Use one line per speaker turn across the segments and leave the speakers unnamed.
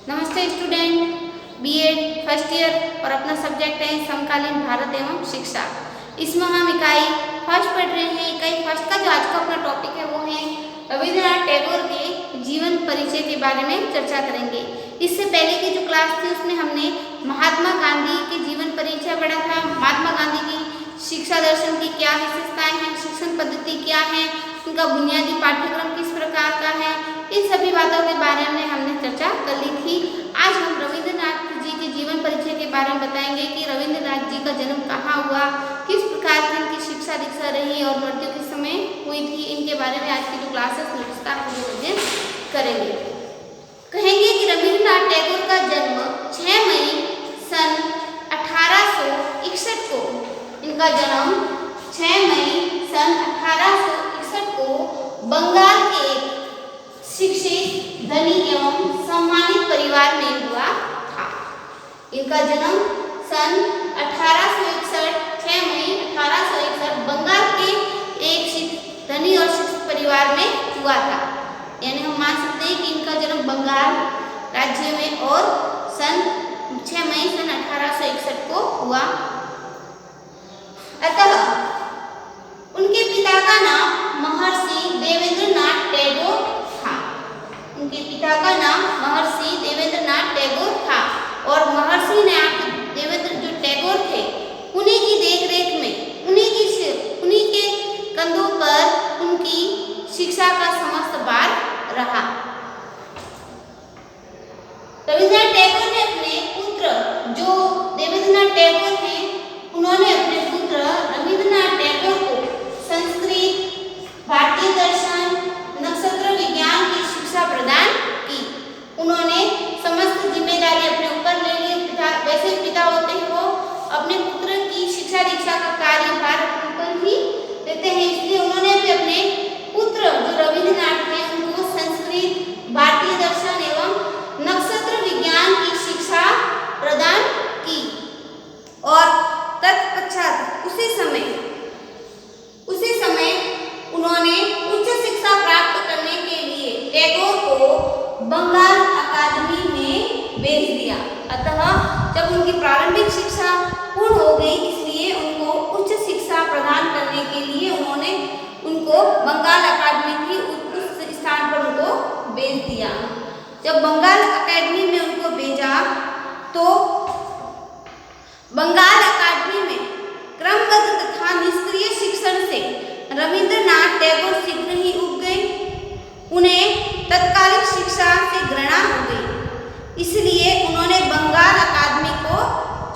नमस्ते student, BEd first year और अपना सब्जेक्ट है समकालीन भारत एवं शिक्षा। इसमें हम इकाई फर्स्ट पढ़ रहे हैं। इकाई फर्स्ट का जो आज का अपना टॉपिक है वो है रविंद्रनाथ टैगोर के जीवन परिचय के बारे में चर्चा करेंगे। इससे पहले की जो क्लास थी उसमें हमने महात्मा गांधी के जीवन परिचय पढ़ा था। महात्मा गांधी की शिक्षा दर्शन की क्या विशेषताएं हैं, शिक्षण पद्धति क्या है, उनका बुनियादी पाठ्यक्रम किस प्रकार का है, इन सभी बातों के बारे में हमने चर्चा कर ली थी। आज हम रविंद्रनाथ जी के जीवन परिचय के बारे में बताएंगे कि रविंद्रनाथ जी का जन्म कहाँ हुआ, किस प्रकार की इनकी शिक्षा दीक्षा रही और मृत्यु किस समय हुई थी। इनके बारे में आज की जो क्लासेस विस्तारपूर्वक अध्ययन करेंगे। कहेंगे कि रविंद्रनाथ टैगोर का जन्म 6 मई सन 1861 को, इनका जन्म 6 मई सन 1861 को बंगाल के एक शिक्षित, धनी एवं सम्मानित परिवार में हुआ था। इनका जन्म सन 1861 6 मई 1861 बंगाल के एक धनी और शिक्षित परिवार में हुआ था। यानी हम मान सकते हैं कि इनका जन्म बंगाल राज्य में और सन 6 मई सन 1861 को हुआ। अतः उनके पिता का नाम महर्षि देवेंद्रनाथ टैगोर था। उनके पिता का नाम महर्षि देवेंद्रनाथ टैगोर था और महर्षि ने देवेंद्र जो टैगोर थे उन्हीं की देखरेख में, उन्हीं के कंधों पर उनकी शिक्षा का समस्त भार रहा। रविंद्रनाथ टैगोर ने अपने पुत्र, जो देवेंद्रनाथ टैगोर हैं, उन्होंने अपने पुत्र रविंद्रनाथ टैगोर को संस्कृत, भारतीय दर्शन, नक्षत्र विज्ञान की शिक्षा प्रदान की। उन्होंने समस्त जिम्मेदारी अपने ऊपर ले ली। वैसे पिता होते हैं वो अपने पुत्र की शिक्षा दीक्षा का कार्यभार अपने ऊपर ही लेते हैं, इसलिए उन्होंने भी अपने पुत्र जो रविंद्रनाथ थे उनको संस्कृत, भारतीय दर्शन एवं नक्षत्र विज्ञान की शिक्षा प्रदान की। और तत्पश्चात उसी समय उन्होंने उच्च शिक्षा प्राप्त करने के लिए टैगोर को बंगाल अकादमी में भेज दिया। अतः जब उनकी प्रारंभिक शिक्षा पूर्ण हो गई, इसलिए उनको उच्च शिक्षा प्रदान करने के लिए उन्होंने उनको बंगाल अकादमी की उस स्थान पर उनको भेज दिया। जब बंगाल अकादमी में उनको भेजा तो बंगाल अकादमी में क्रमबद्ध तथा निष्क्रिय शिक्षण से रविंद्रनाथ टैगोर शीघ्र ही उब गए। उन्हें तत्कालिक शिक्षा से घृणा हो गई, इसलिए उन्होंने बंगाल अकादमी को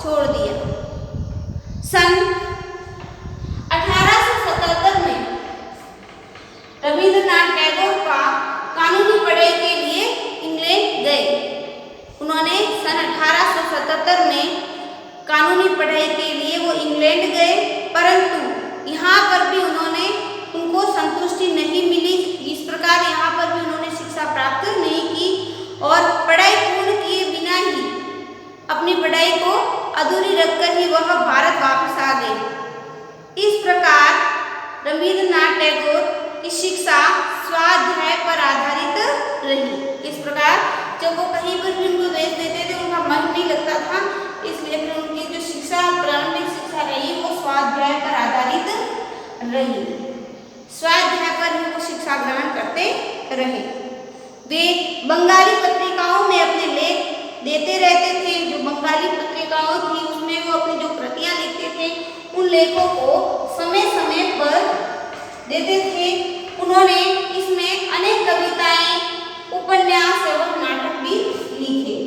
छोड़ दिया। सन 1877 में रविंद्रनाथ टैगोर का कानूनी पढ़ाई के लिए इंग्लैंड गए। उन्होंने सन 1877 में कानूनी पढ़ाई के लिए वो इंग्लैंड गए, परंतु यहाँ पर भी उनको संतुष्टि नहीं मिली। इस प्रकार यहाँ पर भी उन्होंने शिक्षा प्राप्त नहीं की और पढ़ाई पूर्ण किए बिना ही अपनी पढ़ाई को अधूरी रखकर ही वह भारत वापस आ गए। इस प्रकार रविंद्रनाथ टैगोर की शिक्षा स्वाध्याय पर आधारित रही। इस प्रकार जब वो कहीं पर भी उनको भेज देते थे उनका मन नहीं लगता था, इसलिए फिर उनकी जो शिक्षा, प्रारंभिक शिक्षा रही वो स्वाध्याय पर आधारित रही। स्वाध्याय पर ही वो शिक्षा ग्रहण करते रहे। वे बंगाली पत्रिकाओं में अपने लेख देते रहते थे। जो बंगाली पत्रिकाओं थी उसमें वो अपनी जो कृतियां लिखते थे उन लेखों को समय समय पर देते थे। उन्होंने इसमें अनेक कविताएं, उपन्यास एवं नाटक भी लिखे।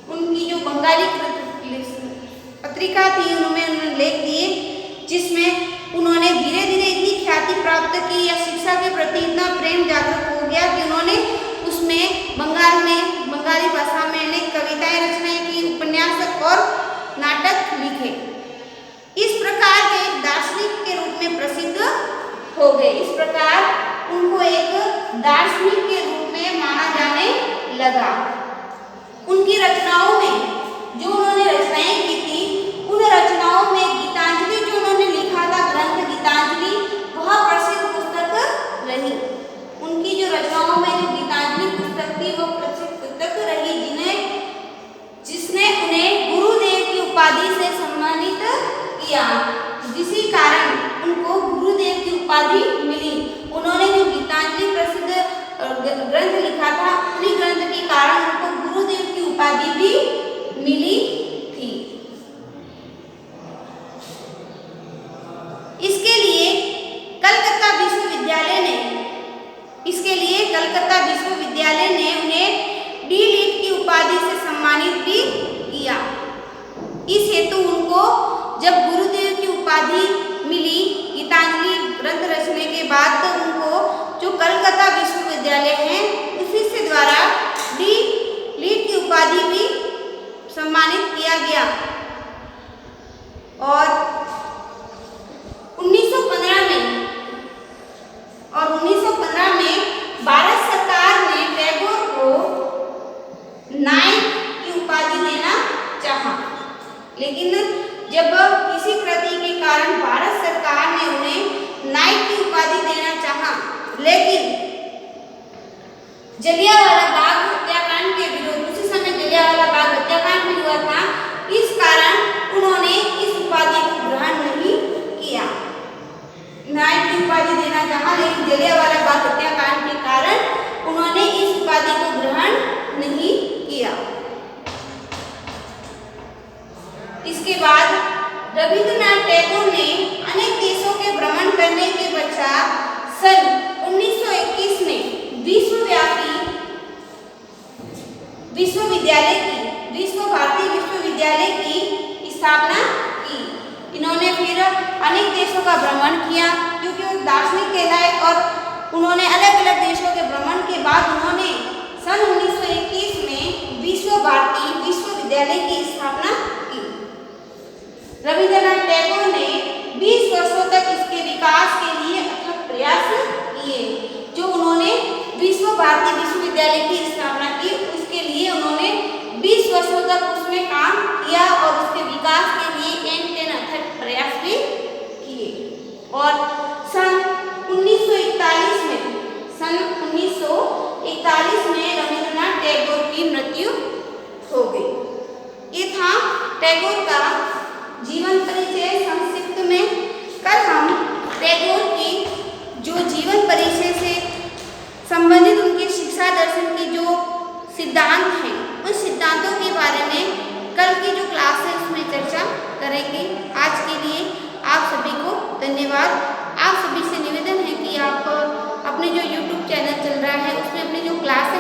उनकी जो बंगाली पत्रिका थी उनमें उन्होंने लेख दिए, जिसमें उन्होंने धीरे धीरे इतनी ख्याति प्राप्त की या शिक्षा के प्रति इतना प्रेम जागृत हो गया कि उन्होंने उसमें बंगाली भाषा में अनेक कविताएं रचनाएं की, उपन्यास और नाटक लिखे। इस प्रकार वे एक दार्शनिक के रूप में प्रसिद्ध हो गए। इस प्रकार उनको एक दार्शनिक के रूप में माना जाने लगा। उनकी रचनाओं में जो उन्होंने रचनाएं की थी, उन रचनाओं में गीतांजलि जो उन्होंने लिखा था, ग्रंथ गीतांजलि, वह प्रसिद्ध पुस्तक रही। उनकी जो रचनाओं में जो गीतांजलि पुस्तक थी वो प्रसिद्ध पुस्तक रही, जिन्हें लिखा था, उन्हीं ग्रंथ के कारण उनको गुरुदेव की उपाधि भी मिली थी। इसके लिए कलकत्ता विश्वविद्यालय ने उन्हें डी लिट की उपाधि से सम्मानित भी किया। इस हेतु उनको जब गुरुदेव की उपाधि मिली गीतांजलि ग्रंथ रचने के बाद, तो उनको जो कलकत्ता विश्वविद्यालय है उसी से द्वारा डी लिट की उपाधि भी सम्मानित किया गया। और 1915 में भारत सरकार ने टैगोर को नाइट की उपाधि देना चाहा, लेकिन जब किसी कृति के कारण भारत सरकार ने उन्हें नाइट की उपाधि देना चाहा, लेकिन जलियांवाला बाग हत्याकांड के विरोध, उसी समय जलियांवाला बाग हत्याकांड भी हुआ था, इस कारण उन्होंने इस उपाधि को ग्रहण नहीं किया। नाइट की उपाधि देना चाहा, लेकिन जलियांवाला बाग हत्याकांड के कारण उन्होंने इस उपाधि को ग्रहण नहीं किया। इसके बाद रविंद्रनाथ टैगोर ने अनेक देशों के भ्रमण करने के पश्चात सन 1921 में विश्वव्यापी विश्व भारती विश्वविद्यालय की स्थापना की। इन्होंने फिर अनेक देशों का भ्रमण किया, क्योंकि वो दार्शनिक कहलाए, और उन्होंने अलग अलग देशों के भ्रमण के बाद उन्होंने सन 1921 में विश्व भारती विश्वविद्यालय की स्थापना की। रविंद्रनाथ टैगोर ने 20 वर्षों तक इसके विकास के लिए अथक प्रयास किए। जो उन्होंने विश्व भारती विश्वविद्यालय की स्थापना की, उसके लिए उन्होंने 20 वर्षों तक उसमें काम किया और उसके विकास के लिए अथक प्रयास भी किए। और सन 1941 में रविंद्रनाथ टैगोर की मृत्यु हो गई। ये था टैगोर का जीवन परिचय संक्षिप्त में। कल हम टैगोर की जो जीवन परिचय से संबंधित उनके शिक्षा दर्शन की जो सिद्धांत हैं, उन सिद्धांतों के बारे में कल की जो क्लास है उसमें चर्चा करेंगे। आज के लिए आप सभी को धन्यवाद। आप सभी से निवेदन है कि आप अपने जो YouTube चैनल चल रहा है उसमें अपनी जो क्लास है